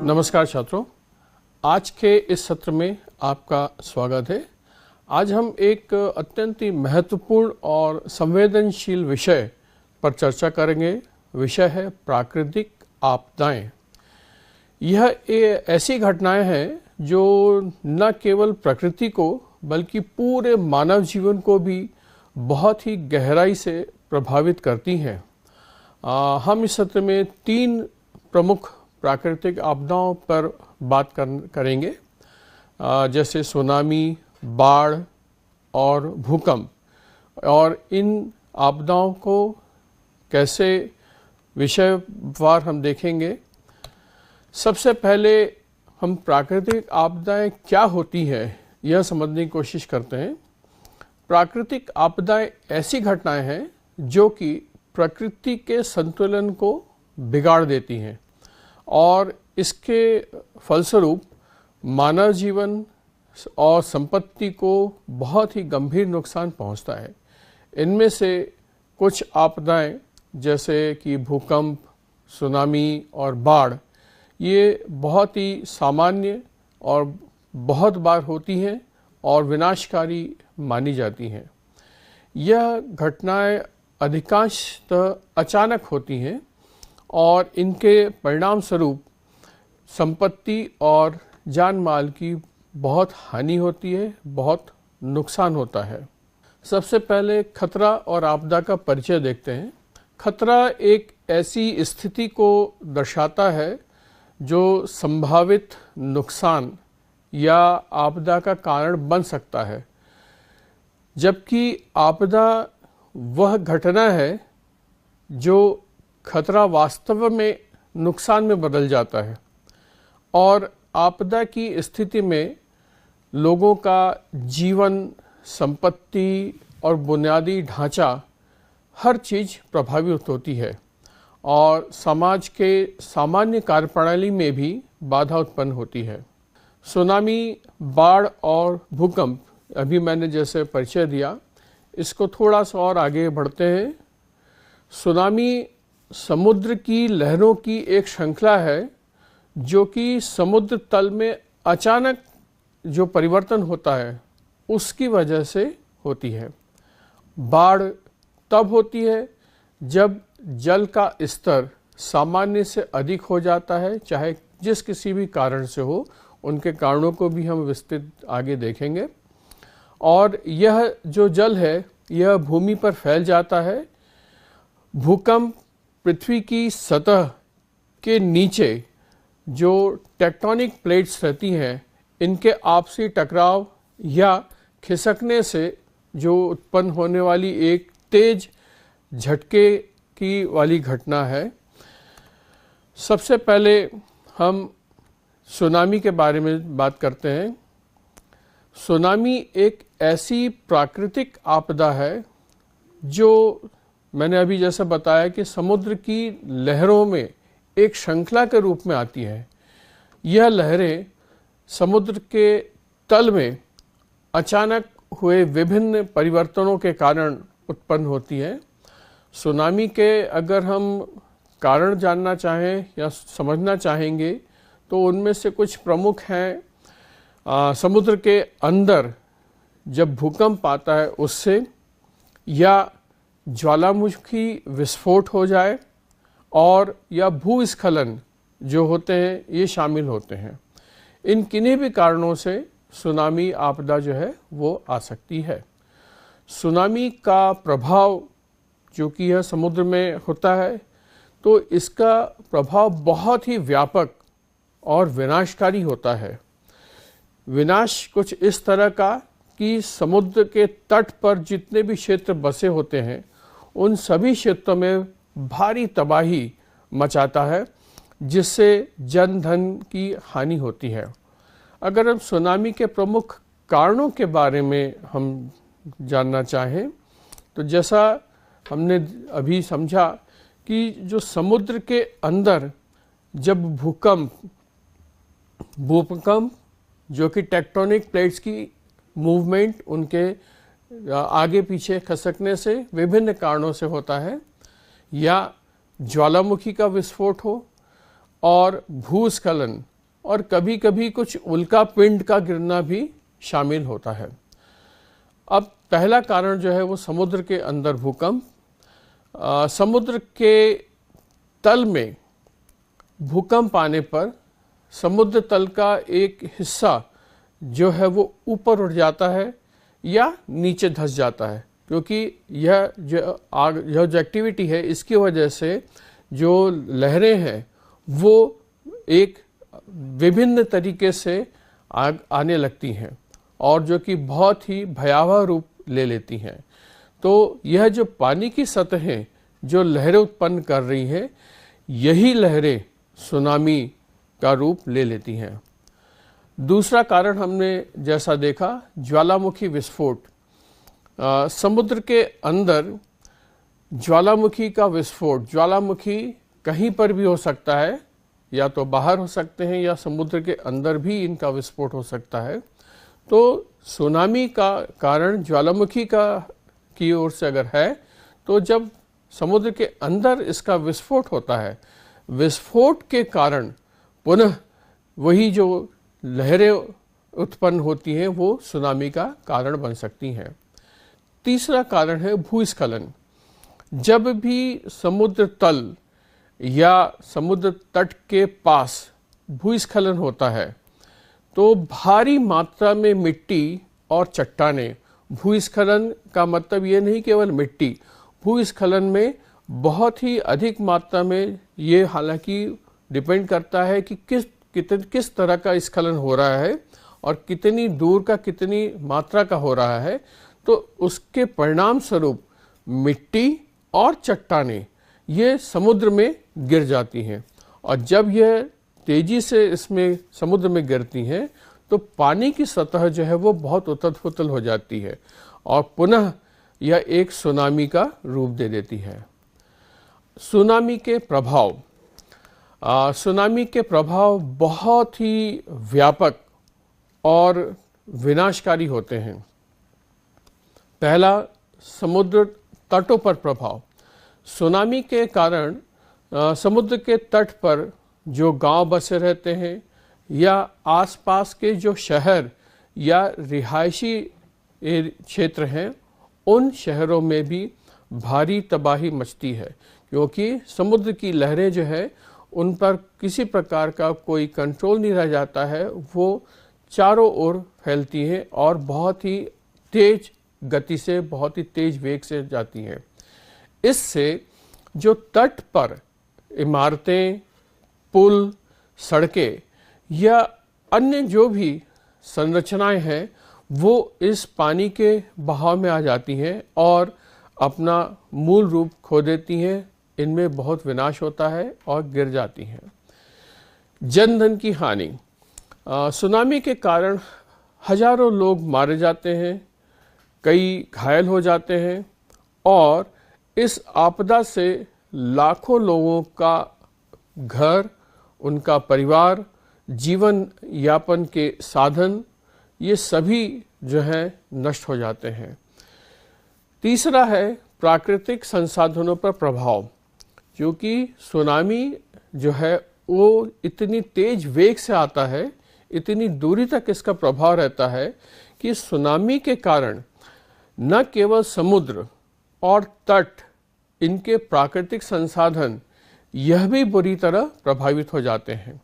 नमस्कार छात्रों, आज के इस सत्र में आपका स्वागत है। आज हम एक अत्यंत ही महत्वपूर्ण और संवेदनशील विषय पर चर्चा करेंगे। विषय है प्राकृतिक आपदाएं। यह ऐसी घटनाएं हैं जो न केवल प्रकृति को बल्कि पूरे मानव जीवन को भी बहुत ही गहराई से प्रभावित करती हैं। हम इस सत्र में 3 प्रमुख प्राकृतिक आपदाओं पर बात करेंगे, जैसे सुनामी, बाढ़ और भूकंप, और इन आपदाओं को कैसे विषयवार हम देखेंगे। सबसे पहले हम प्राकृतिक आपदाएं क्या होती हैं यह समझने की कोशिश करते हैं। प्राकृतिक आपदाएं ऐसी घटनाएं हैं जो कि प्रकृति के संतुलन को बिगाड़ देती हैं और इसके फलस्वरूप मानव जीवन और संपत्ति को बहुत ही गंभीर नुकसान पहुंचता है। इनमें से कुछ आपदाएं जैसे कि भूकंप, सुनामी और बाढ़, ये बहुत ही सामान्य और बहुत बार होती हैं और विनाशकारी मानी जाती हैं। यह घटनाएं अधिकांशतः अचानक होती हैं और इनके परिणाम स्वरूप संपत्ति और जान माल की बहुत हानि होती है, बहुत नुकसान होता है। सबसे पहले खतरा और आपदा का परिचय देखते हैं। खतरा एक ऐसी स्थिति को दर्शाता है जो संभावित नुकसान या आपदा का कारण बन सकता है, जबकि आपदा वह घटना है जो खतरा वास्तव में नुकसान में बदल जाता है। और आपदा की स्थिति में लोगों का जीवन, संपत्ति और बुनियादी ढांचा हर चीज़ प्रभावित होती है और समाज के सामान्य कार्यप्रणाली में भी बाधा उत्पन्न होती है। सुनामी, बाढ़ और भूकंप, अभी मैंने जैसे परिचय दिया, इसको थोड़ा सा और आगे बढ़ते हैं। सुनामी समुद्र की लहरों की एक श्रृंखला है जो कि समुद्र तल में अचानक जो परिवर्तन होता है उसकी वजह से होती है। बाढ़ तब होती है जब जल का स्तर सामान्य से अधिक हो जाता है, चाहे जिस किसी भी कारण से हो। उनके कारणों को भी हम विस्तृत आगे देखेंगे। और यह जो जल है यह भूमि पर फैल जाता है। भूकंप पृथ्वी की सतह के नीचे जो टेक्टोनिक प्लेट्स रहती हैं, इनके आपसी टकराव या खिसकने से जो उत्पन्न होने वाली एक तेज झटके की वाली घटना है। सबसे पहले हम सुनामी के बारे में बात करते हैं। सुनामी एक ऐसी प्राकृतिक आपदा है जो मैंने अभी जैसा बताया कि समुद्र की लहरों में एक श्रृंखला के रूप में आती है। यह लहरें समुद्र के तल में अचानक हुए विभिन्न परिवर्तनों के कारण उत्पन्न होती हैं। सुनामी के अगर हम कारण जानना चाहें या समझना चाहेंगे तो उनमें से कुछ प्रमुख हैं। समुद्र के अंदर जब भूकंप आता है उससे, या ज्वालामुखी विस्फोट हो जाए, और या भूस्खलन जो होते हैं ये शामिल होते हैं। इन किन्हीं भी कारणों से सुनामी आपदा जो है वो आ सकती है। सुनामी का प्रभाव जो कि यह समुद्र में होता है, तो इसका प्रभाव बहुत ही व्यापक और विनाशकारी होता है। विनाश कुछ इस तरह का कि समुद्र के तट पर जितने भी क्षेत्र बसे होते हैं उन सभी क्षेत्रों में भारी तबाही मचाता है, जिससे जन धन की हानि होती है। अगर हम सुनामी के प्रमुख कारणों के बारे में हम जानना चाहें तो जैसा हमने अभी समझा कि जो समुद्र के अंदर जब भूकंप जो कि टेक्टोनिक प्लेट्स की मूवमेंट, उनके आगे पीछे खसकने से विभिन्न कारणों से होता है, या ज्वालामुखी का विस्फोट हो और भूस्खलन और कभी कभी कुछ उल्का पिंड का गिरना भी शामिल होता है। अब पहला कारण जो है वो समुद्र के अंदर भूकंप। समुद्र के तल में भूकंप आने पर समुद्र तल का एक हिस्सा जो है वो ऊपर उठ जाता है या नीचे धंस जाता है, क्योंकि यह जो एक्टिविटी है इसकी वजह से जो लहरें हैं वो एक विभिन्न तरीके से आने लगती हैं और जो कि बहुत ही भयावह रूप ले लेती हैं। तो यह जो पानी की सतहें जो लहरें उत्पन्न कर रही हैं, यही लहरें सुनामी का रूप ले लेती हैं। दूसरा कारण हमने जैसा देखा, ज्वालामुखी विस्फोट। समुद्र के अंदर ज्वालामुखी का विस्फोट, ज्वालामुखी कहीं पर भी हो सकता है, या तो बाहर हो सकते हैं या समुद्र के अंदर भी इनका विस्फोट हो सकता है। तो सुनामी का कारण ज्वालामुखी की ओर से अगर है, तो जब समुद्र के अंदर इसका विस्फोट होता है, विस्फोट के कारण पुनः वही जो लहरें उत्पन्न होती हैं वो सुनामी का कारण बन सकती हैं। तीसरा कारण है भूस्खलन। जब भी समुद्र तल या समुद्र तट के पास भूस्खलन होता है तो भारी मात्रा में मिट्टी और चट्टानें, भूस्खलन का मतलब ये नहीं केवल मिट्टी, भूस्खलन में बहुत ही अधिक मात्रा में, ये हालांकि डिपेंड करता है कि किस तरह का स्खलन हो रहा है और कितनी दूर का, कितनी मात्रा का हो रहा है, तो उसके परिणाम स्वरूप मिट्टी और चट्टानें ये समुद्र में गिर जाती हैं। और जब यह तेजी से इसमें समुद्र में गिरती हैं तो पानी की सतह जो है वो बहुत उथल-पुथल हो जाती है और पुनः यह एक सुनामी का रूप दे देती है। सुनामी के प्रभाव, सुनामी के प्रभाव बहुत ही व्यापक और विनाशकारी होते हैं। पहला, समुद्र तटों पर प्रभाव। सुनामी के कारण समुद्र के तट पर जो गांव बसे रहते हैं या आसपास के जो शहर या रिहायशी क्षेत्र हैं, उन शहरों में भी भारी तबाही मचती है, क्योंकि समुद्र की लहरें जो है उन पर किसी प्रकार का कोई कंट्रोल नहीं रह जाता है, वो चारों ओर फैलती हैं और बहुत ही तेज गति से, बहुत ही तेज वेग से जाती हैं। इससे जो तट पर इमारतें, पुल, सड़कें या अन्य जो भी संरचनाएं हैं वो इस पानी के बहाव में आ जाती हैं और अपना मूल रूप खो देती हैं। इनमें बहुत विनाश होता है और गिर जाती हैं। जन धन की हानि। सुनामी के कारण हजारों लोग मारे जाते हैं, कई घायल हो जाते हैं और इस आपदा से लाखों लोगों का घर, उनका परिवार, जीवन यापन के साधन, ये सभी जो है नष्ट हो जाते हैं। तीसरा है प्राकृतिक संसाधनों पर प्रभाव, क्योंकि सुनामी जो है वो इतनी तेज वेग से आता है, इतनी दूरी तक इसका प्रभाव रहता है कि सुनामी के कारण न केवल समुद्र और तट, इनके प्राकृतिक संसाधन यह भी बुरी तरह प्रभावित हो जाते हैं।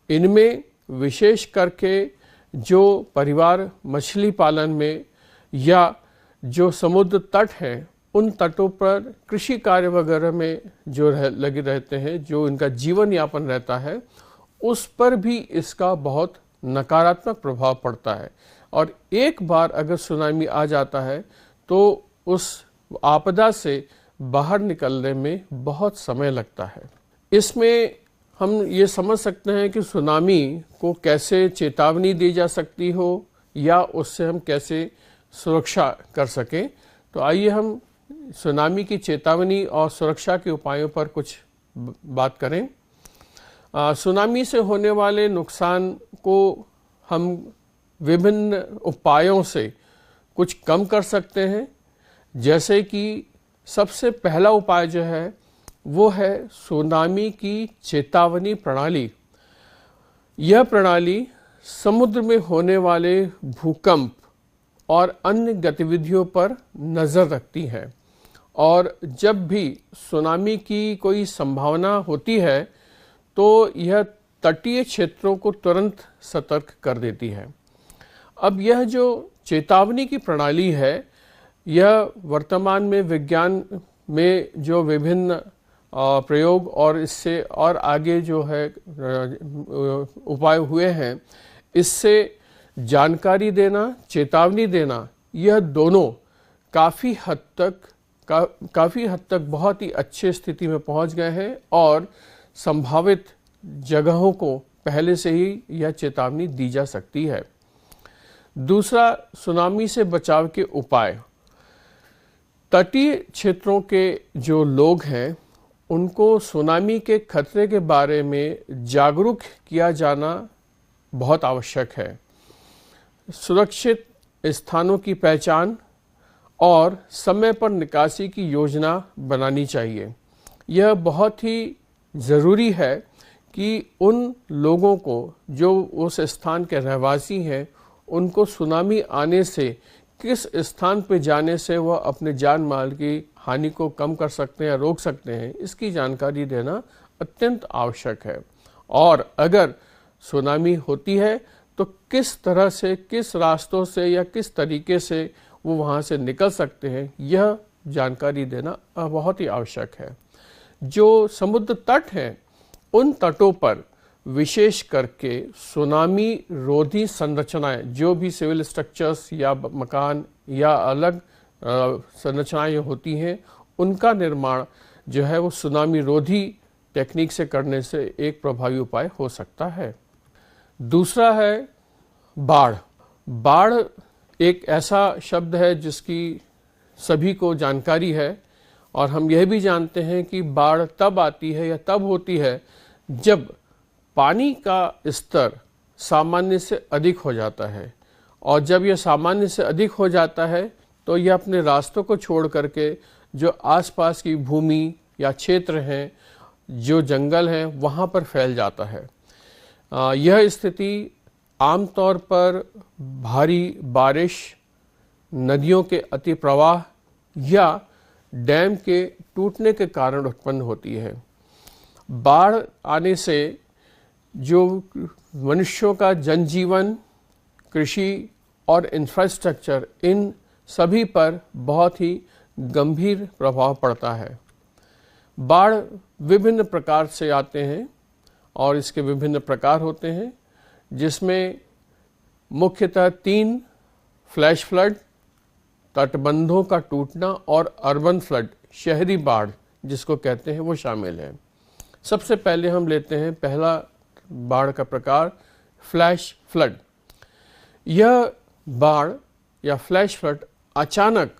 इनमें विशेष करके जो परिवार मछली पालन में या जो समुद्र तट है उन तटों पर कृषि कार्य वगैरह में जो लगे रहते हैं, जो इनका जीवन यापन रहता है, उस पर भी इसका बहुत नकारात्मक प्रभाव पड़ता है। और एक बार अगर सुनामी आ जाता है तो उस आपदा से बाहर निकलने में बहुत समय लगता है। इसमें हम ये समझ सकते हैं कि सुनामी को कैसे चेतावनी दी जा सकती हो या उससे हम कैसे सुरक्षा कर सकें। तो आइए हम सुनामी की चेतावनी और सुरक्षा के उपायों पर कुछ बात करें। सुनामी से होने वाले नुकसान को हम विभिन्न उपायों से कुछ कम कर सकते हैं। जैसे कि सबसे पहला उपाय जो है वो है सुनामी की चेतावनी प्रणाली। यह प्रणाली समुद्र में होने वाले भूकंप और अन्य गतिविधियों पर नज़र रखती है और जब भी सुनामी की कोई संभावना होती है तो यह तटीय क्षेत्रों को तुरंत सतर्क कर देती है। अब यह जो चेतावनी की प्रणाली है, यह वर्तमान में विज्ञान में जो विभिन्न प्रयोग और इससे और आगे जो है उपाय हुए हैं, इससे जानकारी देना, चेतावनी देना, यह दोनों काफ़ी हद तक बहुत ही अच्छे स्थिति में पहुंच गए हैं और संभावित जगहों को पहले से ही यह चेतावनी दी जा सकती है। दूसरा, सुनामी से बचाव के उपाय। तटीय क्षेत्रों के जो लोग हैं उनको सुनामी के खतरे के बारे में जागरूक किया जाना बहुत आवश्यक है। सुरक्षित स्थानों की पहचान और समय पर निकासी की योजना बनानी चाहिए। यह बहुत ही ज़रूरी है कि उन लोगों को जो उस स्थान के रहवासी हैं, उनको सुनामी आने से किस स्थान पर जाने से वह अपने जान माल की हानि को कम कर सकते हैं या रोक सकते हैं, इसकी जानकारी देना अत्यंत आवश्यक है। और अगर सुनामी होती है तो किस तरह से, किस रास्तों से या किस तरीके से वो वहाँ से निकल सकते हैं, यह जानकारी देना बहुत ही आवश्यक है। जो समुद्र तट हैं, उन तटों पर विशेष करके सुनामी रोधी संरचनाएं, जो भी सिविल स्ट्रक्चर्स या मकान या अलग संरचनाएं होती हैं, उनका निर्माण जो है वो सुनामी रोधी टेक्निक से करने से एक प्रभावी उपाय हो सकता है। दूसरा है बाढ़। बाढ़ एक ऐसा शब्द है जिसकी सभी को जानकारी है और हम यह भी जानते हैं कि बाढ़ तब आती है या तब होती है जब पानी का स्तर सामान्य से अधिक हो जाता है, और जब यह सामान्य से अधिक हो जाता है तो यह अपने रास्तों को छोड़ करके जो आसपास की भूमि या क्षेत्र हैं, जो जंगल हैं, वहाँ पर फैल जाता है। यह स्थिति आमतौर पर भारी बारिश, नदियों के अति प्रवाह या डैम के टूटने के कारण उत्पन्न होती है। बाढ़ आने से जो मनुष्यों का जनजीवन, कृषि और इंफ्रास्ट्रक्चर, इन सभी पर बहुत ही गंभीर प्रभाव पड़ता है। बाढ़ विभिन्न प्रकार से आते हैं और इसके विभिन्न प्रकार होते हैं, जिसमें मुख्यतः 3 फ्लैश फ्लड, तटबंधों का टूटना और अर्बन फ्लड, शहरी बाढ़ जिसको कहते हैं, वो शामिल है। सबसे पहले हम लेते हैं पहला बाढ़ का प्रकार, फ्लैश फ्लड। यह बाढ़ या फ्लैश फ्लड अचानक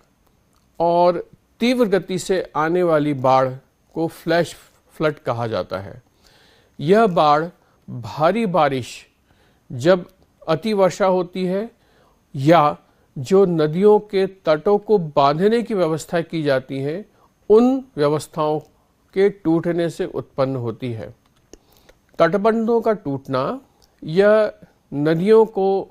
और तीव्र गति से आने वाली बाढ़ को फ्लैश फ्लड कहा जाता है। यह बाढ़ भारी बारिश, जब अति वर्षा होती है या जो नदियों के तटों को बांधने की व्यवस्था की जाती है, उन व्यवस्थाओं के टूटने से उत्पन्न होती है। तटबंधों का टूटना, यह नदियों को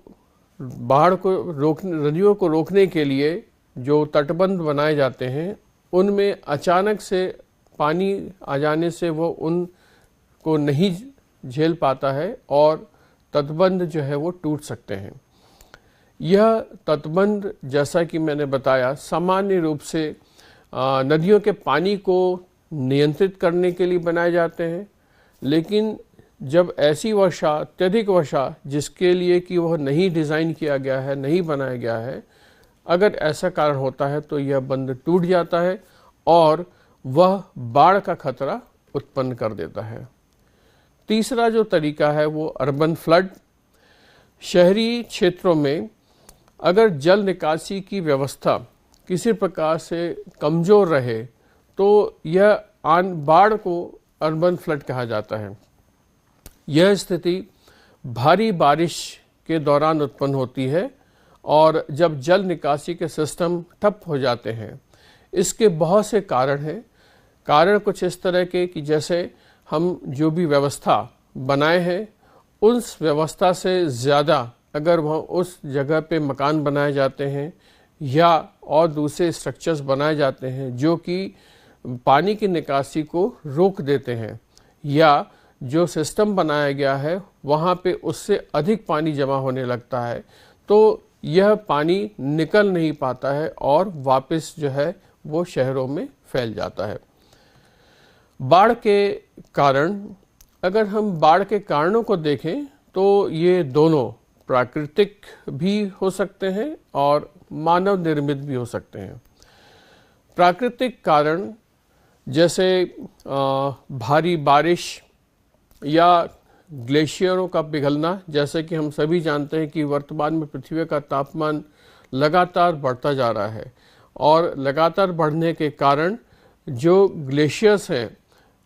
रोकने के लिए जो तटबंध बनाए जाते हैं, उनमें अचानक से पानी आ जाने से वो उनको नहीं झेल पाता है और तटबंध जो है वो टूट सकते हैं। यह तटबंध, जैसा कि मैंने बताया, सामान्य रूप से नदियों के पानी को नियंत्रित करने के लिए बनाए जाते हैं, लेकिन जब ऐसी वर्षा, अत्यधिक वर्षा, जिसके लिए कि वह नहीं डिज़ाइन किया गया है, नहीं बनाया गया है, अगर ऐसा कारण होता है तो यह बंध टूट जाता है और वह बाढ़ का खतरा उत्पन्न कर देता है। तीसरा जो तरीका है वो अर्बन फ्लड। शहरी क्षेत्रों में अगर जल निकासी की व्यवस्था किसी प्रकार से कमज़ोर रहे तो यह बाढ़ को अर्बन फ्लड कहा जाता है। यह स्थिति भारी बारिश के दौरान उत्पन्न होती है और जब जल निकासी के सिस्टम ठप हो जाते हैं। इसके बहुत से कारण हैं। कारण कुछ इस तरह के कि जैसे हम जो भी व्यवस्था बनाए हैं उस व्यवस्था से ज़्यादा अगर वह उस जगह पे मकान बनाए जाते हैं या और दूसरे स्ट्रक्चर्स बनाए जाते हैं जो कि पानी की निकासी को रोक देते हैं, या जो सिस्टम बनाया गया है वहाँ पे उससे अधिक पानी जमा होने लगता है, तो यह पानी निकल नहीं पाता है और वापस जो है वो शहरों में फैल जाता है। बाढ़ के कारण, अगर हम बाढ़ के कारणों को देखें तो ये दोनों प्राकृतिक भी हो सकते हैं और मानव निर्मित भी हो सकते हैं। प्राकृतिक कारण जैसे भारी बारिश या ग्लेशियरों का पिघलना, जैसे कि हम सभी जानते हैं कि वर्तमान में पृथ्वी का तापमान लगातार बढ़ता जा रहा है और लगातार बढ़ने के कारण जो ग्लेशियर्स हैं,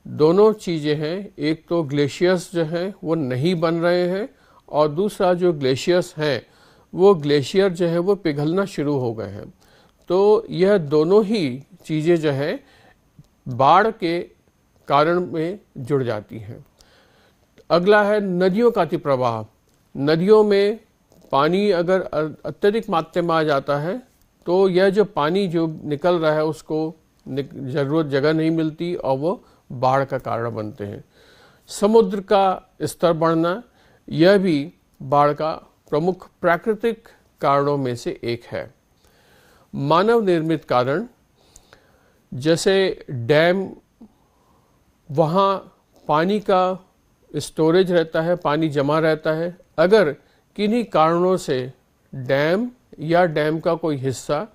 दोनों चीज़ें हैं, एक तो ग्लेशियर्स जो हैं वो नहीं बन रहे हैं और दूसरा जो ग्लेशियर्स हैं वो ग्लेशियर जो है वो पिघलना शुरू हो गए हैं। तो यह दोनों ही चीज़ें जो है बाढ़ के कारण में जुड़ जाती हैं। अगला है नदियों का अतिप्रवाह। नदियों में पानी अगर अत्यधिक मात्रा में आ जाता है तो यह जो पानी जो निकल रहा है उसको ज़रूरत जगह नहीं मिलती और वो बाढ़ का कारण बनते हैं। समुद्र का स्तर बढ़ना, यह भी बाढ़ का प्रमुख प्राकृतिक कारणों में से एक है। मानव निर्मित कारण जैसे डैम, वहाँ पानी का स्टोरेज रहता है, पानी जमा रहता है। अगर किन्हीं कारणों से डैम या डैम का कोई हिस्सा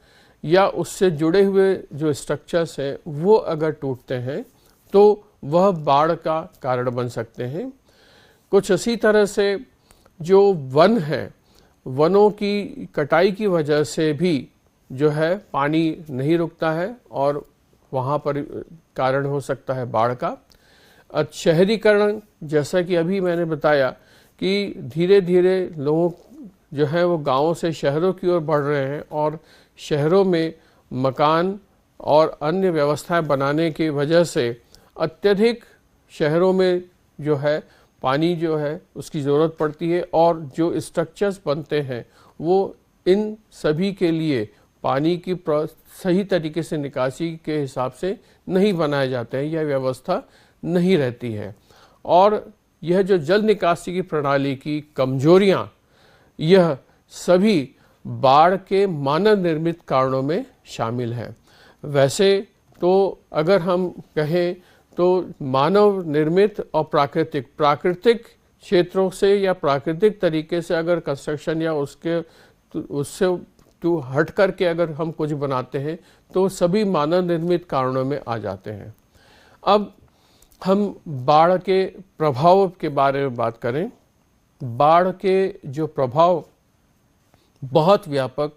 या उससे जुड़े हुए जो स्ट्रक्चर्स हैं वो अगर टूटते हैं तो वह बाढ़ का कारण बन सकते हैं। कुछ इसी तरह से जो वन है, वनों की कटाई की वजह से भी जो है पानी नहीं रुकता है और वहाँ पर कारण हो सकता है बाढ़ का। शहरीकरण, जैसा कि अभी मैंने बताया कि धीरे धीरे लोग जो है वो गाँवों से शहरों की ओर बढ़ रहे हैं और शहरों में मकान और अन्य व्यवस्थाएं बनाने की वजह से अत्यधिक शहरों में जो है पानी जो है उसकी ज़रूरत पड़ती है और जो स्ट्रक्चर्स बनते हैं वो इन सभी के लिए पानी की सही तरीके से निकासी के हिसाब से नहीं बनाए जाते हैं, यह व्यवस्था नहीं रहती है। और यह जो जल निकासी की प्रणाली की कमजोरियां, यह सभी बाढ़ के मानव निर्मित कारणों में शामिल हैं। वैसे तो अगर हम कहें तो मानव निर्मित और प्राकृतिक क्षेत्रों से या प्राकृतिक तरीके से अगर कंस्ट्रक्शन या उससे हट करके अगर हम कुछ बनाते हैं तो सभी मानव निर्मित कारणों में आ जाते हैं। अब हम बाढ़ के प्रभाव के बारे में बात करें। बाढ़ के जो प्रभाव बहुत व्यापक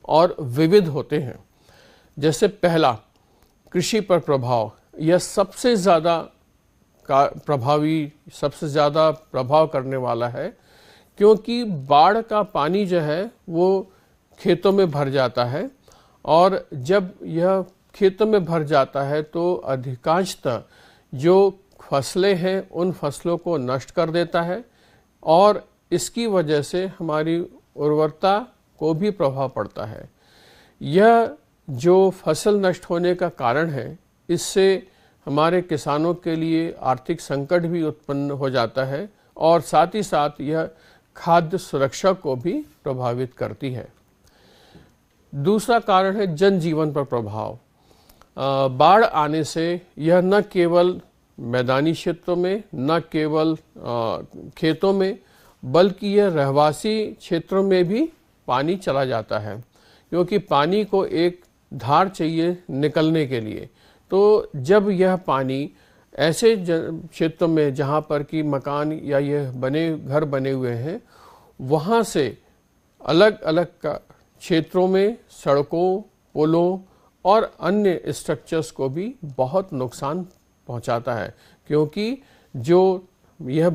और विविध होते हैं। जैसे पहला, कृषि पर प्रभाव, यह सबसे ज़्यादा सबसे ज़्यादा प्रभाव करने वाला है, क्योंकि बाढ़ का पानी जो है वो खेतों में भर जाता है और जब यह खेतों में भर जाता है तो अधिकांशतः जो फसलें हैं उन फसलों को नष्ट कर देता है और इसकी वजह से हमारी उर्वरता को भी प्रभाव पड़ता है। यह जो फसल नष्ट होने का कारण है, इससे हमारे किसानों के लिए आर्थिक संकट भी उत्पन्न हो जाता है और साथ ही साथ यह खाद्य सुरक्षा को भी प्रभावित करती है। दूसरा कारण है जनजीवन पर प्रभाव। बाढ़ आने से यह न केवल मैदानी क्षेत्रों में, न केवल खेतों में, बल्कि यह रहवासी क्षेत्रों में भी पानी चला जाता है, क्योंकि पानी को एक धार चाहिए निकलने के लिए। तो जब यह पानी ऐसे क्षेत्रों में जहाँ पर कि मकान या ये घर बने हुए हैं, वहाँ से अलग अलग क्षेत्रों में सड़कों, पुलों और अन्य स्ट्रक्चर्स को भी बहुत नुकसान पहुँचाता है, क्योंकि जो यह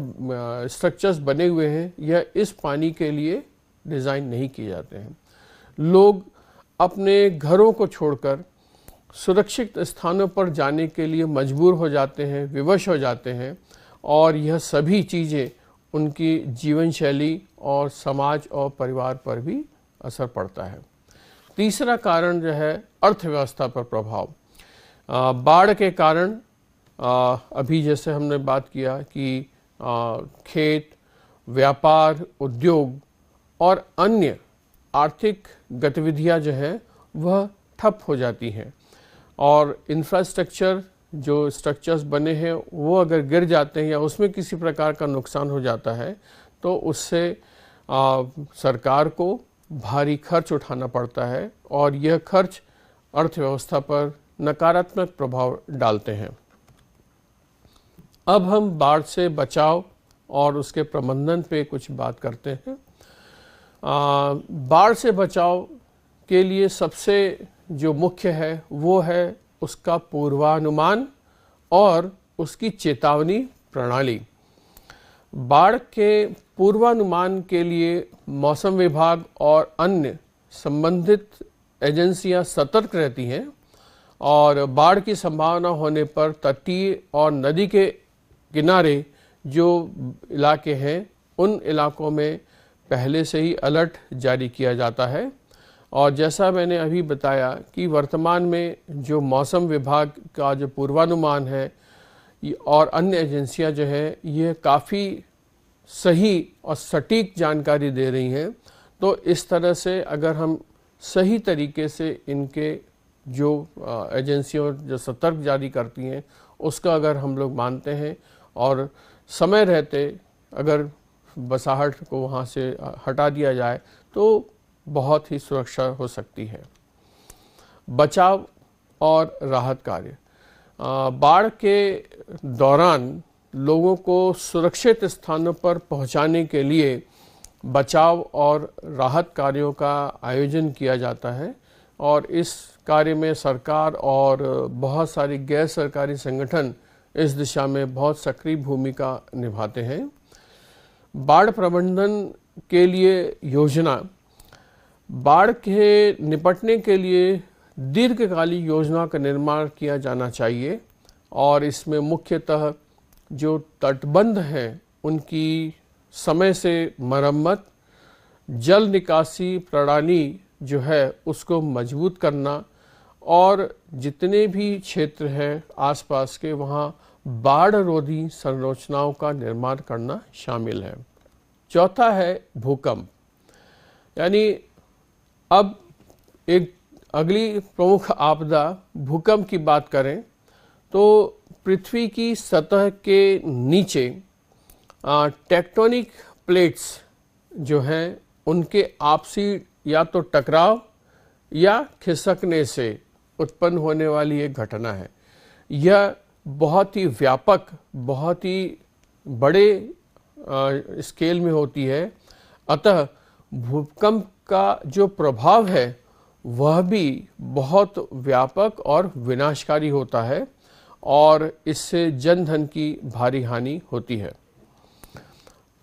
स्ट्रक्चर्स बने हुए हैं यह इस पानी के लिए डिज़ाइन नहीं किए जाते हैं। लोग अपने घरों को छोड़कर सुरक्षित स्थानों पर जाने के लिए मजबूर हो जाते हैं, विवश हो जाते हैं और यह सभी चीज़ें उनकी जीवन शैली और समाज और परिवार पर भी असर पड़ता है। तीसरा कारण जो है अर्थव्यवस्था पर प्रभाव। बाढ़ के कारण अभी जैसे हमने बात किया कि खेत, व्यापार, उद्योग और अन्य आर्थिक गतिविधियां जो हैं वह ठप हो जाती हैं और इंफ्रास्ट्रक्चर जो स्ट्रक्चर्स बने हैं वो अगर गिर जाते हैं या उसमें किसी प्रकार का नुकसान हो जाता है तो उससे सरकार को भारी खर्च उठाना पड़ता है और यह खर्च अर्थव्यवस्था पर नकारात्मक प्रभाव डालते हैं। अब हम बाढ़ से बचाव और उसके प्रबंधन पे कुछ बात करते हैं। बाढ़ से बचाव के लिए सबसे जो मुख्य है वो है उसका पूर्वानुमान और उसकी चेतावनी प्रणाली। बाढ़ के पूर्वानुमान के लिए मौसम विभाग और अन्य संबंधित एजेंसियां सतर्क रहती हैं और बाढ़ की संभावना होने पर तटीय और नदी के किनारे जो इलाके हैं उन इलाकों में पहले से ही अलर्ट जारी किया जाता है। और जैसा मैंने अभी बताया कि वर्तमान में जो मौसम विभाग का जो पूर्वानुमान है और अन्य एजेंसियां जो हैं ये काफ़ी सही और सटीक जानकारी दे रही हैं। तो इस तरह से अगर हम सही तरीके से इनके जो एजेंसियों जो सतर्क जारी करती हैं उसका अगर हम लोग मानते हैं और समय रहते अगर बसाहट को वहाँ से हटा दिया जाए तो बहुत ही सुरक्षा हो सकती है। बचाव और राहत कार्य। बाढ़ के दौरान लोगों को सुरक्षित स्थानों पर पहुंचाने के लिए बचाव और राहत कार्यों का आयोजन किया जाता है और इस कार्य में सरकार और बहुत सारी गैर सरकारी संगठन इस दिशा में बहुत सक्रिय भूमिका निभाते हैं। बाढ़ प्रबंधन के लिए योजना। बाढ़ के निपटने के लिए दीर्घकालीन योजना का निर्माण किया जाना चाहिए और इसमें मुख्यतः जो तटबंध हैं उनकी समय से मरम्मत, जल निकासी प्रणाली जो है उसको मजबूत करना और जितने भी क्षेत्र हैं आसपास के वहाँ बाढ़ रोधी संरचनाओं का निर्माण करना शामिल है। चौथा है भूकंप। यानी अब एक अगली प्रमुख आपदा भूकंप की बात करें तो पृथ्वी की सतह के नीचे टेक्टोनिक प्लेट्स जो हैं उनके आपसी या तो टकराव या खिसकने से उत्पन्न होने वाली एक घटना है। यह बहुत ही व्यापक, बहुत ही बड़े स्केल में होती है। अतः भूकंप का जो प्रभाव है वह भी बहुत व्यापक और विनाशकारी होता है और इससे जन धन की भारी हानि होती है।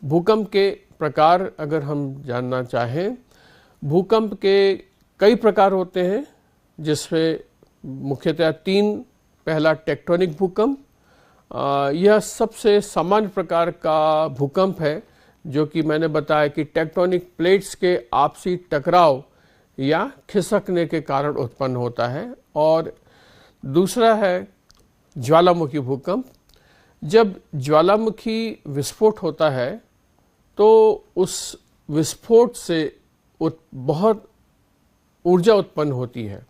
भूकंप के प्रकार अगर हम जानना चाहें, भूकंप के कई प्रकार होते हैं जिसमें मुख्यतः 3। पहला टेक्टोनिक भूकंप। यह सबसे सामान्य प्रकार का भूकंप है जो कि मैंने बताया कि टेक्टोनिक प्लेट्स के आपसी टकराव या खिसकने के कारण उत्पन्न होता है। और दूसरा है ज्वालामुखी भूकंप। जब ज्वालामुखी विस्फोट होता है तो उस विस्फोट से बहुत ऊर्जा उत्पन्न होती है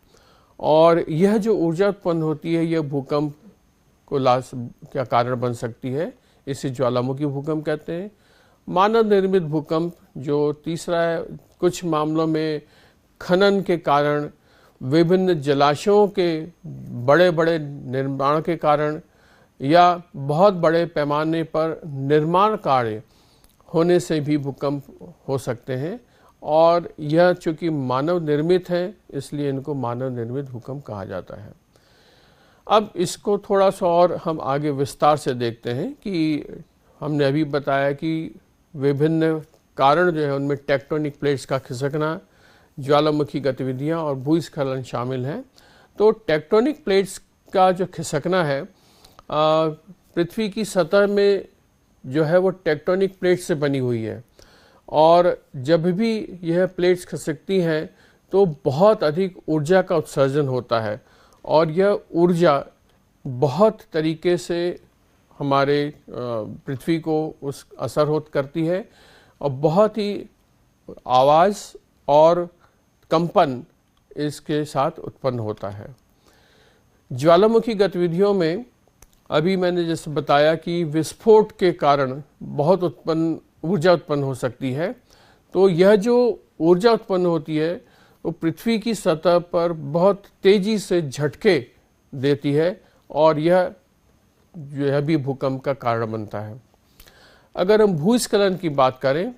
और यह जो ऊर्जा उत्पन्न होती है यह भूकंप को का कारण बन सकती है। इसे ज्वालामुखी भूकंप कहते हैं। मानव निर्मित भूकंप जो तीसरा है, कुछ मामलों में खनन के कारण, विभिन्न जलाशयों के बड़े बड़े निर्माण के कारण या बहुत बड़े पैमाने पर निर्माण कार्य होने से भी भूकंप हो सकते हैं और यह चूँकि मानव निर्मित है इसलिए इनको मानव निर्मित भूकंप कहा जाता है। अब इसको थोड़ा सा और हम आगे विस्तार से देखते हैं कि हमने अभी बताया कि विभिन्न कारण जो है उनमें टेक्टोनिक प्लेट्स का खिसकना, ज्वालामुखी गतिविधियां और भूस्खलन शामिल हैं। तो टेक्टोनिक प्लेट्स का जो खिसकना है, पृथ्वी की सतह में जो है वो टेक्टोनिक प्लेट से बनी हुई है और जब भी यह प्लेट्स खिसकती हैं तो बहुत अधिक ऊर्जा का उत्सर्जन होता है और यह ऊर्जा बहुत तरीके से हमारे पृथ्वी को उस असर करती है और बहुत ही आवाज़ और कंपन इसके साथ उत्पन्न होता है। ज्वालामुखी गतिविधियों में अभी मैंने जैसे बताया कि विस्फोट के कारण बहुत ऊर्जा उत्पन्न हो सकती है, तो यह जो ऊर्जा उत्पन्न होती है वो पृथ्वी की सतह पर बहुत तेजी से झटके देती है और यह भी भूकंप का कारण बनता है। अगर हम भूस्खलन की बात करें,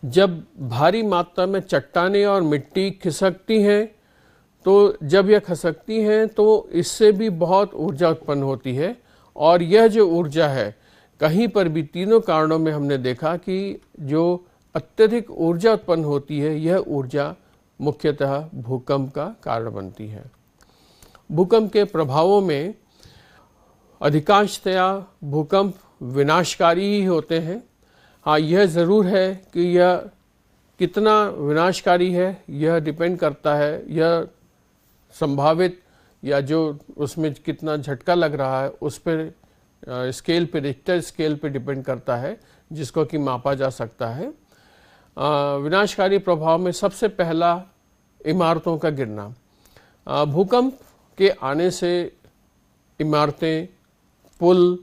जब भारी मात्रा में चट्टानें और मिट्टी खिसकती हैं तो जब यह खिसकती हैं तो इससे भी बहुत ऊर्जा उत्पन्न होती है और यह जो ऊर्जा है कहीं पर भी तीनों कारणों में हमने देखा कि जो अत्यधिक ऊर्जा उत्पन्न होती है यह ऊर्जा मुख्यतः भूकंप का कारण बनती है। भूकंप के प्रभावों में अधिकांशतया भूकंप विनाशकारी ही होते हैं। हाँ, यह ज़रूर है कि यह कितना विनाशकारी है यह डिपेंड करता है, यह संभावित या जो उसमें कितना झटका लग रहा है उस पर स्केल पे, रिक्टर स्केल पे डिपेंड करता है जिसको कि मापा जा सकता है। विनाशकारी प्रभाव में सबसे पहला इमारतों का गिरना। भूकंप के आने से इमारतें, पुल,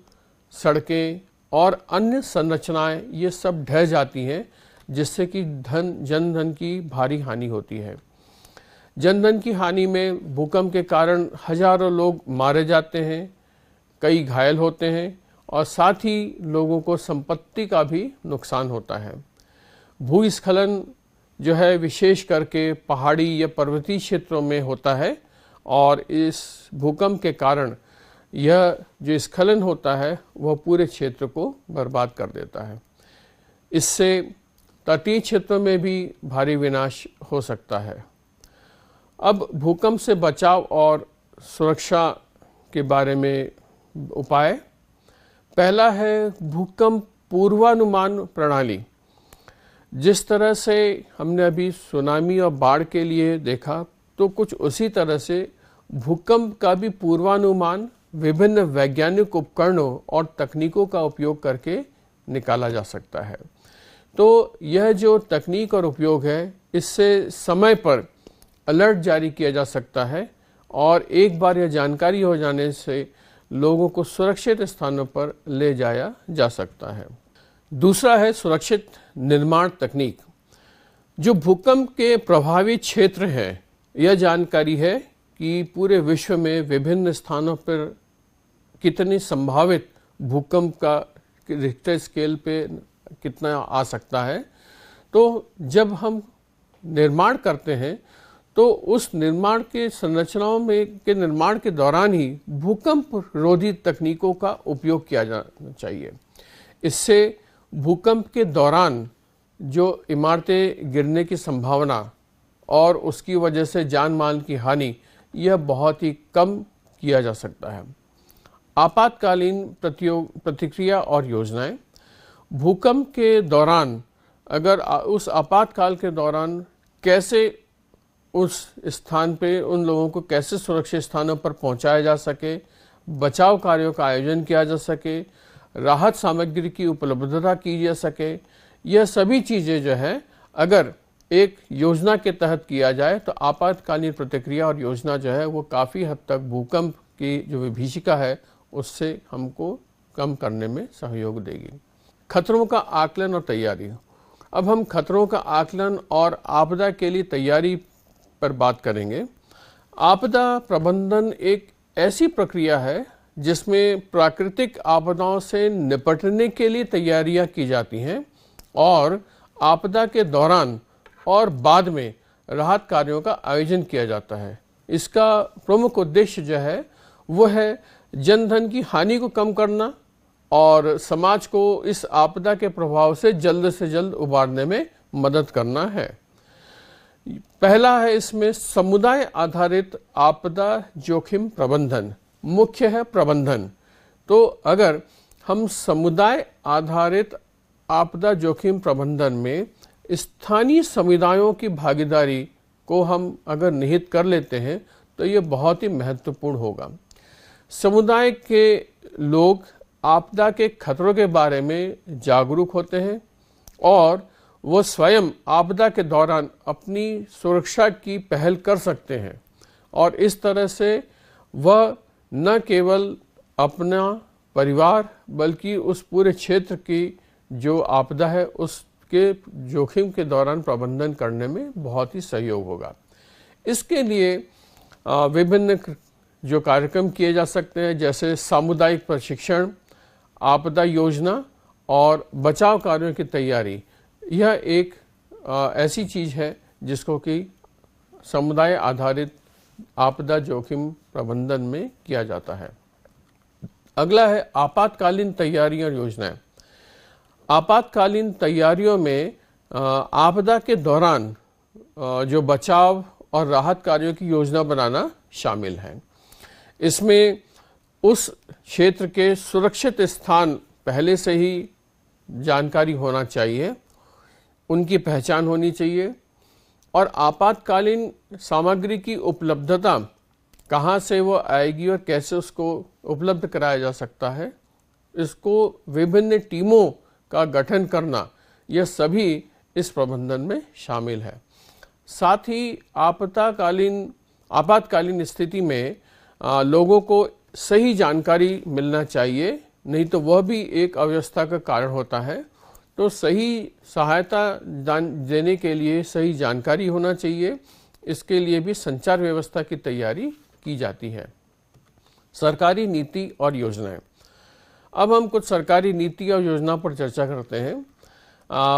सड़कें और अन्य संरचनाएं ये सब ढह जाती हैं जिससे कि जनधन की भारी हानि होती है। जनधन की हानि में भूकंप के कारण हजारों लोग मारे जाते हैं, कई घायल होते हैं और साथ ही लोगों को संपत्ति का भी नुकसान होता है। भूस्खलन जो है विशेष करके पहाड़ी या पर्वतीय क्षेत्रों में होता है और इस भूकंप के कारण यह जो स्खलन होता है वह पूरे क्षेत्र को बर्बाद कर देता है। इससे तटीय क्षेत्रों में भी भारी विनाश हो सकता है। अब भूकंप से बचाव और सुरक्षा के बारे में उपाय। पहला है भूकंप पूर्वानुमान प्रणाली। जिस तरह से हमने अभी सुनामी और बाढ़ के लिए देखा तो कुछ उसी तरह से भूकंप का भी पूर्वानुमान विभिन्न वैज्ञानिक उपकरणों और तकनीकों का उपयोग करके निकाला जा सकता है। तो यह जो तकनीक और उपयोग है इससे समय पर अलर्ट जारी किया जा सकता है और एक बार यह जानकारी हो जाने से लोगों को सुरक्षित स्थानों पर ले जाया जा सकता है। दूसरा है सुरक्षित निर्माण तकनीक। जो भूकंप के प्रभावित क्षेत्र हैं, यह जानकारी है कि पूरे विश्व में विभिन्न स्थानों पर कितनी संभावित भूकंप का रिक्टर स्केल पे कितना आ सकता है। तो जब हम निर्माण करते हैं तो उस निर्माण के संरचनाओं में के निर्माण के दौरान ही भूकंप रोधी तकनीकों का उपयोग किया जाना चाहिए। इससे भूकंप के दौरान जो इमारतें गिरने की संभावना और उसकी वजह से जान माल की हानि यह बहुत ही कम किया जा सकता है। आपातकालीन प्रतिक्रिया और योजनाएं। भूकंप के दौरान अगर उस आपातकाल के दौरान कैसे उस स्थान पे उन लोगों को कैसे सुरक्षित स्थानों पर पहुंचाया जा सके, बचाव कार्यों का आयोजन किया जा सके, राहत सामग्री की उपलब्धता की जा सके, यह सभी चीज़ें जो है अगर एक योजना के तहत किया जाए तो आपातकालीन प्रतिक्रिया और योजना जो है वो काफ़ी हद तक भूकंप की जो विभीषिका है उससे हमको कम करने में सहयोग देगी। खतरों का आकलन और तैयारी। अब हम खतरों का आकलन और आपदा के लिए तैयारी पर बात करेंगे। आपदा प्रबंधन एक ऐसी प्रक्रिया है जिसमें प्राकृतिक आपदाओं से निपटने के लिए तैयारियां की जाती हैं और आपदा के दौरान और बाद में राहत कार्यों का आयोजन किया जाता है। इसका प्रमुख उद्देश्य जो है वो है जनधन की हानि को कम करना और समाज को इस आपदा के प्रभाव से जल्द उबारने में मदद करना है। पहला है इसमें समुदाय आधारित आपदा जोखिम प्रबंधन। मुख्य है प्रबंधन। तो अगर हम समुदाय आधारित आपदा जोखिम प्रबंधन में स्थानीय समुदायों की भागीदारी को हम अगर निहित कर लेते हैं तो ये बहुत ही महत्वपूर्ण होगा। समुदाय के लोग आपदा के खतरों के बारे में जागरूक होते हैं और वो स्वयं आपदा के दौरान अपनी सुरक्षा की पहल कर सकते हैं और इस तरह से वह न केवल अपना परिवार बल्कि उस पूरे क्षेत्र की जो आपदा है उसके जोखिम के दौरान प्रबंधन करने में बहुत ही सहयोग होगा। इसके लिए विभिन्न जो कार्यक्रम किए जा सकते हैं, जैसे सामुदायिक प्रशिक्षण, आपदा योजना और बचाव कार्यों की तैयारी। यह एक ऐसी चीज़ है जिसको कि समुदाय आधारित आपदा जोखिम प्रबंधन में किया जाता है। अगला है आपातकालीन तैयारियां और योजनाएं। आपातकालीन तैयारियों में आपदा के दौरान जो बचाव और राहत कार्यों की योजना बनाना शामिल है। इसमें उस क्षेत्र के सुरक्षित स्थान पहले से ही जानकारी होना चाहिए, उनकी पहचान होनी चाहिए और आपातकालीन सामग्री की उपलब्धता कहाँ से वो आएगी और कैसे उसको उपलब्ध कराया जा सकता है, इसको विभिन्न टीमों का गठन करना, यह सभी इस प्रबंधन में शामिल है। साथ ही आपातकालीन स्थिति में लोगों को सही जानकारी मिलना चाहिए, नहीं तो वह भी एक अव्यवस्था का कारण होता है। तो सही सहायता देने के लिए सही जानकारी होना चाहिए। इसके लिए भी संचार व्यवस्था की तैयारी की जाती है। सरकारी नीति और योजनाएं। अब हम कुछ सरकारी नीति और योजना पर चर्चा करते हैं।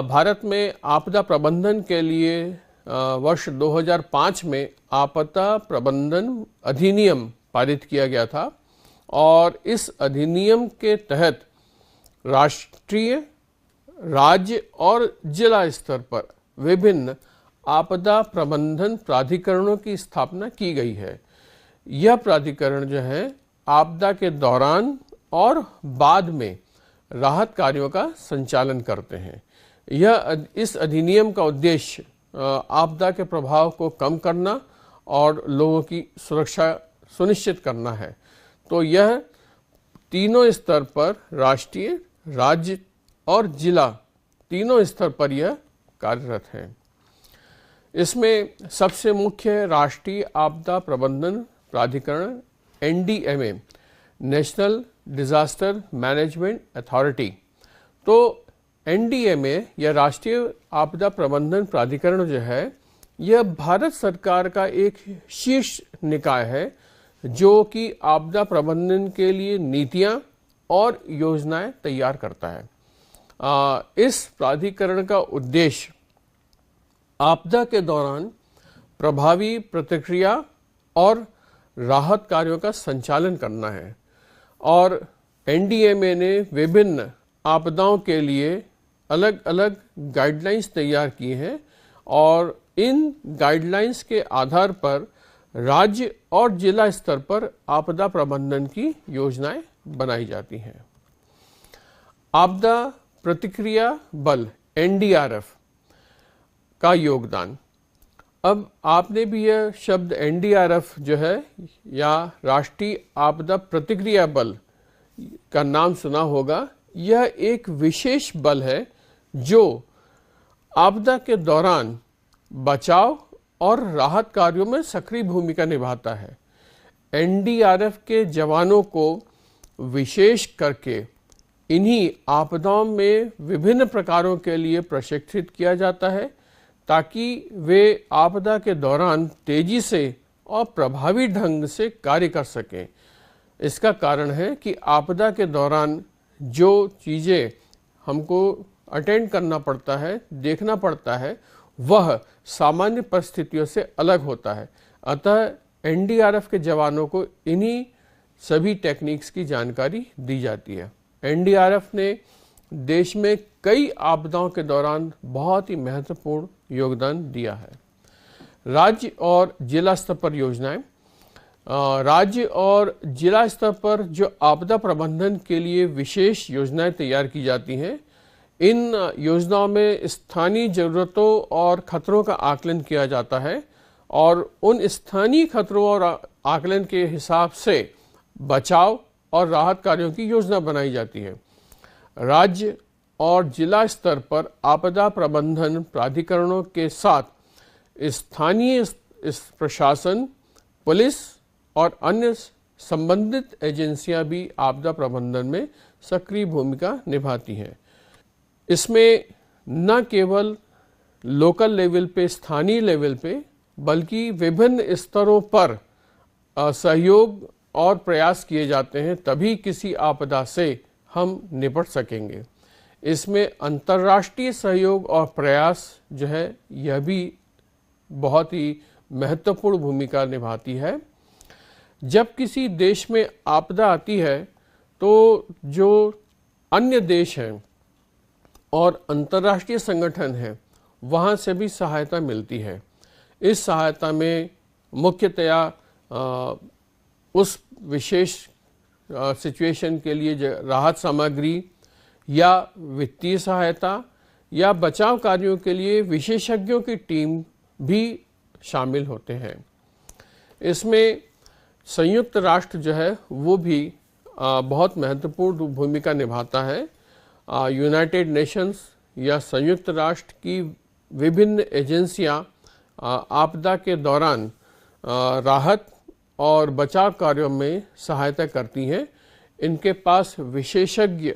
भारत में आपदा प्रबंधन के लिए वर्ष 2005 में आपदा प्रबंधन अधिनियम पारित किया गया था और इस अधिनियम के तहत राष्ट्रीय, राज्य और जिला स्तर पर विभिन्न आपदा प्रबंधन प्राधिकरणों की स्थापना की गई है। यह प्राधिकरण जो है आपदा के दौरान और बाद में राहत कार्यों का संचालन करते हैं। इस अधिनियम का उद्देश्य आपदा के प्रभाव को कम करना और लोगों की सुरक्षा सुनिश्चित करना है। तो यह तीनों स्तर पर, राष्ट्रीय, राज्य और जिला, तीनों स्तर पर यह कार्यरत है। इसमें सबसे मुख्य राष्ट्रीय आपदा प्रबंधन प्राधिकरण NDMA, national disaster management authority. तो NDMA या राष्ट्रीय आपदा प्रबंधन प्राधिकरण जो है, यह भारत सरकार का एक शीर्ष निकाय है जो कि आपदा प्रबंधन के लिए नीतियां और योजनाएं तैयार करता है। इस प्राधिकरण का उद्देश्य आपदा के दौरान प्रभावी प्रतिक्रिया और राहत कार्यों का संचालन करना है और NDMA ने विभिन्न आपदाओं के लिए अलग अलग गाइडलाइंस तैयार की हैं और इन गाइडलाइंस के आधार पर राज्य और जिला स्तर पर आपदा प्रबंधन की योजनाएं बनाई जाती हैं। आपदा प्रतिक्रिया बल NDRF का योगदान। अब आपने भी यह शब्द NDRF जो है या राष्ट्रीय आपदा प्रतिक्रिया बल का नाम सुना होगा। यह एक विशेष बल है जो आपदा के दौरान बचाव और राहत कार्यों में सक्रिय भूमिका निभाता है। NDRF के जवानों को विशेष करके इन्हीं आपदाओं में विभिन्न प्रकारों के लिए प्रशिक्षित किया जाता है ताकि वे आपदा के दौरान तेजी से और प्रभावी ढंग से कार्य कर सकें। इसका कारण है कि आपदा के दौरान जो चीज़ें हमको अटेंड करना पड़ता है, देखना पड़ता है, वह सामान्य परिस्थितियों से अलग होता है। अतः NDRF के जवानों को इन्हीं सभी टेक्निक्स की जानकारी दी जाती है। NDRF ने देश में कई आपदाओं के दौरान बहुत ही महत्वपूर्ण योगदान दिया है। राज्य और जिला स्तर पर योजनाएं। राज्य और जिला स्तर पर जो आपदा प्रबंधन के लिए विशेष योजनाएं तैयार की जाती हैं, इन योजनाओं में स्थानीय ज़रूरतों और खतरों का आकलन किया जाता है और उन स्थानीय खतरों और आकलन के हिसाब से बचाव और राहत कार्यों की योजना बनाई जाती है। राज्य और जिला स्तर पर आपदा प्रबंधन प्राधिकरणों के साथ स्थानीय प्रशासन, पुलिस और अन्य संबंधित एजेंसियां भी आपदा प्रबंधन में सक्रिय भूमिका निभाती हैं। इसमें न केवल लोकल लेवल पे, स्थानीय लेवल पे, बल्कि विभिन्न स्तरों पर सहयोग और प्रयास किए जाते हैं, तभी किसी आपदा से हम निपट सकेंगे। इसमें अंतर्राष्ट्रीय सहयोग और प्रयास जो है यह भी बहुत ही महत्वपूर्ण भूमिका निभाती है। जब किसी देश में आपदा आती है तो जो अन्य देश हैं और अंतर्राष्ट्रीय संगठन हैं, वहाँ से भी सहायता मिलती है। इस सहायता में मुख्यतया उस विशेष सिचुएशन के लिए राहत सामग्री या वित्तीय सहायता या बचाव कार्यों के लिए विशेषज्ञों की टीम भी शामिल होते हैं। इसमें संयुक्त राष्ट्र जो है वो भी बहुत महत्वपूर्ण भूमिका निभाता है। यूनाइटेड नेशंस या संयुक्त राष्ट्र की विभिन्न एजेंसियां आपदा के दौरान राहत और बचाव कार्यों में सहायता करती हैं। इनके पास विशेषज्ञ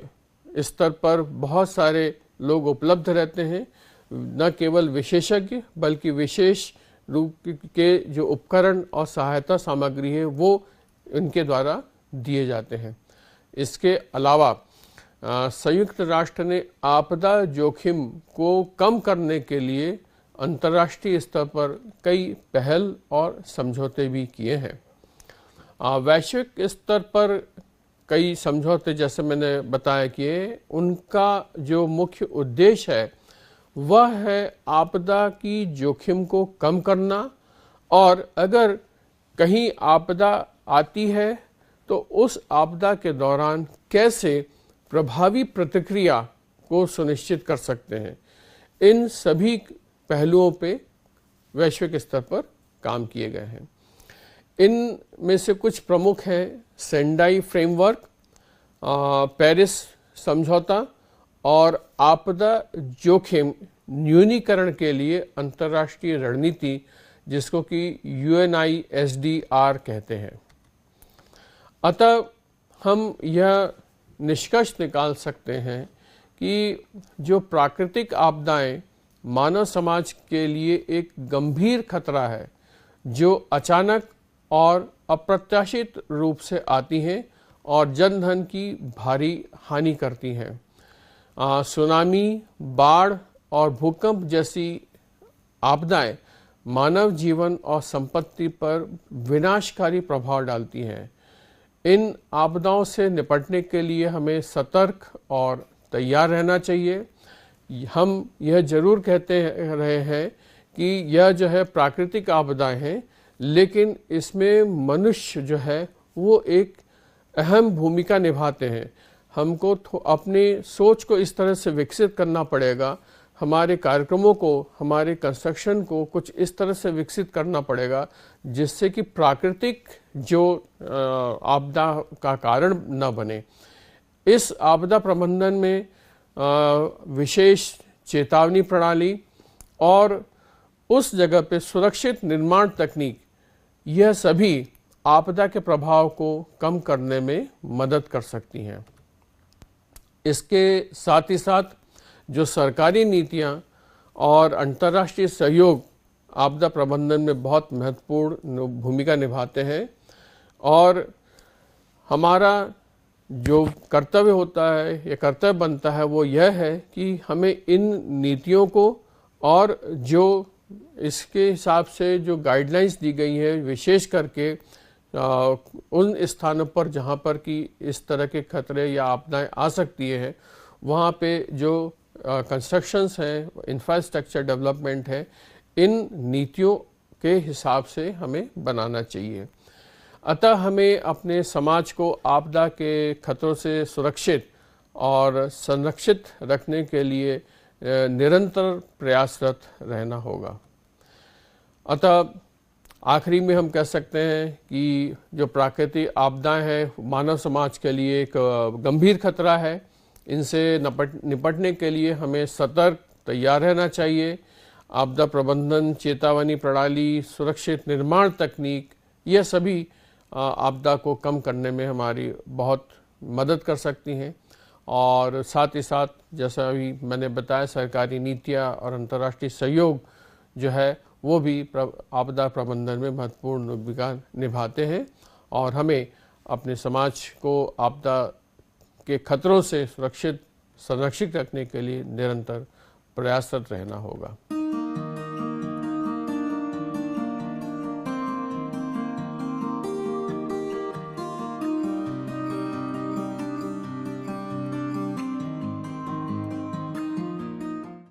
स्तर पर बहुत सारे लोग उपलब्ध रहते हैं। न केवल विशेषज्ञ बल्कि विशेष रूप के जो उपकरण और सहायता सामग्री है वो इनके द्वारा दिए जाते हैं। इसके अलावा संयुक्त राष्ट्र ने आपदा जोखिम को कम करने के लिए अंतर्राष्ट्रीय स्तर पर कई पहल और समझौते भी किए हैं। वैश्विक स्तर पर कई समझौते जैसे मैंने बताया किए, उनका जो मुख्य उद्देश्य है वह है आपदा की जोखिम को कम करना, और अगर कहीं आपदा आती है तो उस आपदा के दौरान कैसे प्रभावी प्रतिक्रिया को सुनिश्चित कर सकते हैं। इन सभी पहलुओं पे वैश्विक स्तर पर काम किए गए हैं। इन में से कुछ प्रमुख हैं सेंडाई फ्रेमवर्क, पेरिस समझौता और आपदा जोखिम न्यूनीकरण के लिए अंतर्राष्ट्रीय रणनीति, जिसको कि UNISDR कहते हैं। अतः हम यह निष्कर्ष निकाल सकते हैं कि जो प्राकृतिक आपदाएं मानव समाज के लिए एक गंभीर खतरा है, जो अचानक और अप्रत्याशित रूप से आती हैं और जन धन की भारी हानि करती हैं। सुनामी, बाढ़ और भूकंप जैसी आपदाएं मानव जीवन और संपत्ति पर विनाशकारी प्रभाव डालती हैं। इन आपदाओं से निपटने के लिए हमें सतर्क और तैयार रहना चाहिए। हम यह जरूर कहते रहे हैं कि यह जो है प्राकृतिक आपदाएं हैं, लेकिन इसमें मनुष्य जो है वो एक अहम भूमिका निभाते हैं। हमको अपनी सोच को इस तरह से विकसित करना पड़ेगा, हमारे कार्यक्रमों को, हमारे कंस्ट्रक्शन को कुछ इस तरह से विकसित करना पड़ेगा जिससे कि प्राकृतिक जो आपदा का कारण न बने। इस आपदा प्रबंधन में विशेष चेतावनी प्रणाली और उस जगह पे सुरक्षित निर्माण तकनीक, यह सभी आपदा के प्रभाव को कम करने में मदद कर सकती हैं। इसके साथ ही साथ जो सरकारी नीतियां और अंतर्राष्ट्रीय सहयोग आपदा प्रबंधन में बहुत महत्वपूर्ण भूमिका निभाते हैं, और हमारा जो कर्तव्य होता है या कर्तव्य बनता है वो यह है कि हमें इन नीतियों को और जो इसके हिसाब से जो गाइडलाइंस दी गई है, विशेष करके उन स्थानों पर जहाँ पर कि इस तरह के खतरे या आपदाएं आ सकती हैं, वहाँ पे जो कंस्ट्रक्शंस हैं, इंफ्रास्ट्रक्चर डेवलपमेंट है, इन नीतियों के हिसाब से हमें बनाना चाहिए। अतः हमें अपने समाज को आपदा के खतरों से सुरक्षित और संरक्षित रखने के लिए निरंतर प्रयासरत रहना होगा। अतः आखिरी में हम कह सकते हैं कि जो प्राकृतिक आपदाएं हैं मानव समाज के लिए एक गंभीर खतरा है। इनसे निपटने के लिए हमें सतर्क तैयार रहना चाहिए। आपदा प्रबंधन, चेतावनी प्रणाली, सुरक्षित निर्माण तकनीक, यह सभी आपदा को कम करने में हमारी बहुत मदद कर सकती हैं। और साथ ही साथ जैसा अभी मैंने बताया, सरकारी नीतियाँ और अंतर्राष्ट्रीय सहयोग जो है वो भी आपदा प्रबंधन में महत्वपूर्ण भूमिका निभाते हैं। और हमें अपने समाज को आपदा के खतरों से सुरक्षित संरक्षित रखने के लिए निरंतर प्रयासरत रहना होगा।